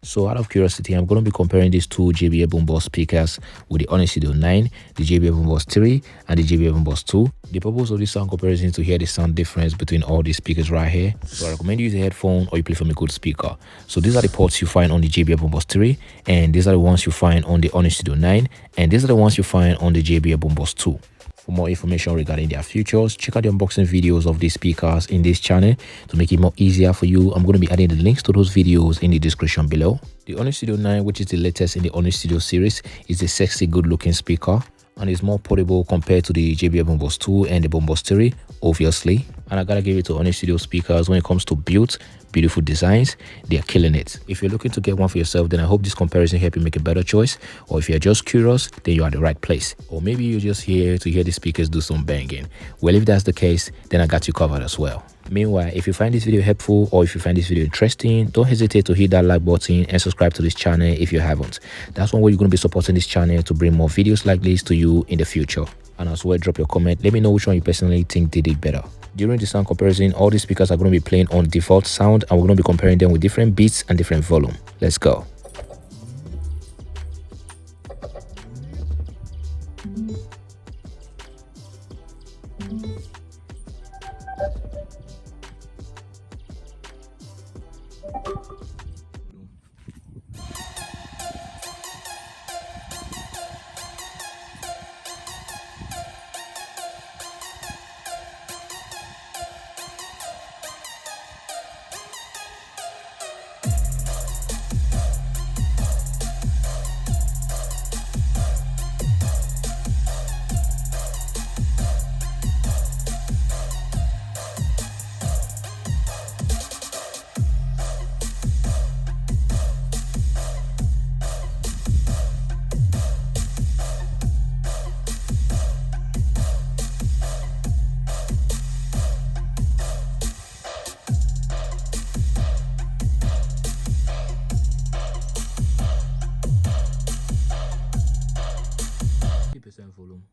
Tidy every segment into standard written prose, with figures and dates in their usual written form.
So out of curiosity, I'm going to be comparing these two JBL boombox speakers with the Onyx Studio 9, the JBL boombox 3, and the JBL boombox 2. The purpose of this sound comparison is to hear the sound difference between all these speakers right here. So I recommend you use a headphone or you play from a good speaker. So these are the ports you find on the JBL boombox 3, and these are the ones you find on the Onyx Studio 9, and these are the ones you find on the JBL boombox 2. For more information regarding their features, check out the unboxing videos of these speakers in this channel. To make it more easier for you, I'm going to be adding the links to those videos in the description below. The Onyx Studio 9, which is the latest in the Onyx Studio series, is a sexy, good-looking speaker and is more portable compared to the JBL boombox 2 and the boombox 3, obviously. And I gotta give it to Onyx Studio speakers when it comes to build, beautiful designs. They are killing it. If you're looking to get one for yourself, then I hope this comparison help you make a better choice. Or if you're just curious, then you're at the right place. Or maybe you're just here to hear the speakers do some banging. Well, if that's the case, then I got you covered as well. Meanwhile, if you find this video helpful or if you find this video interesting, don't hesitate to hit that like button and subscribe to this channel if you haven't. That's one way you're going to be supporting this channel to bring more videos like this to you in the future. And as well, drop your comment. Let me know which one you personally think did it better. During the sound comparison, all these speakers are going to be playing on default sound, and we're going to be comparing them with different beats and different volume. Let's go. Volume.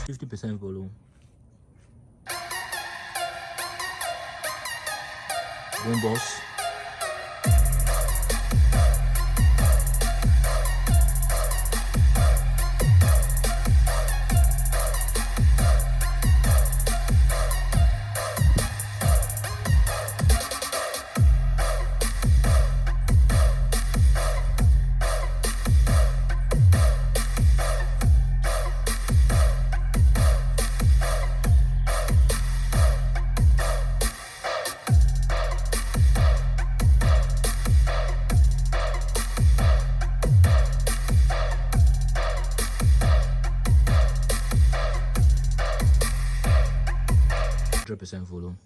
%50 volume. Boombox. % volume.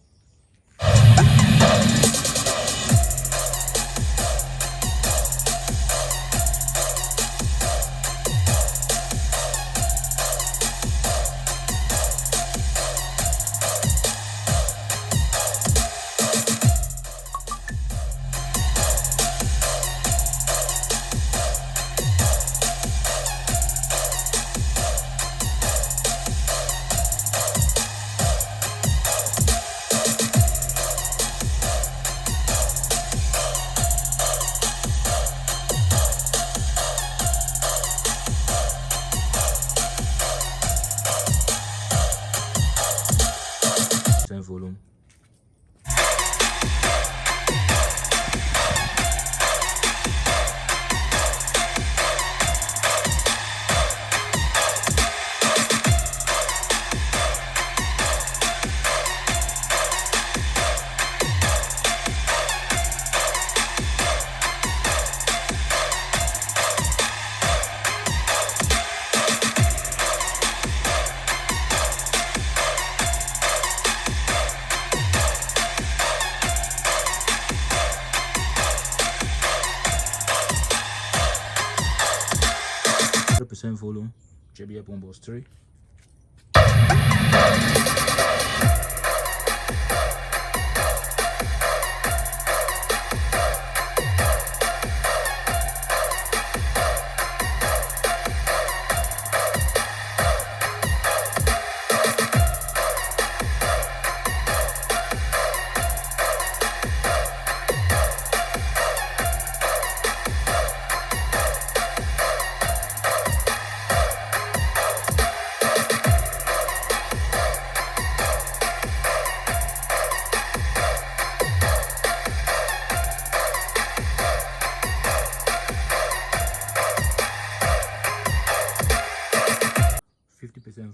100% volume, JBL Boombox 3.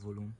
Volume.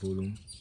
Volume.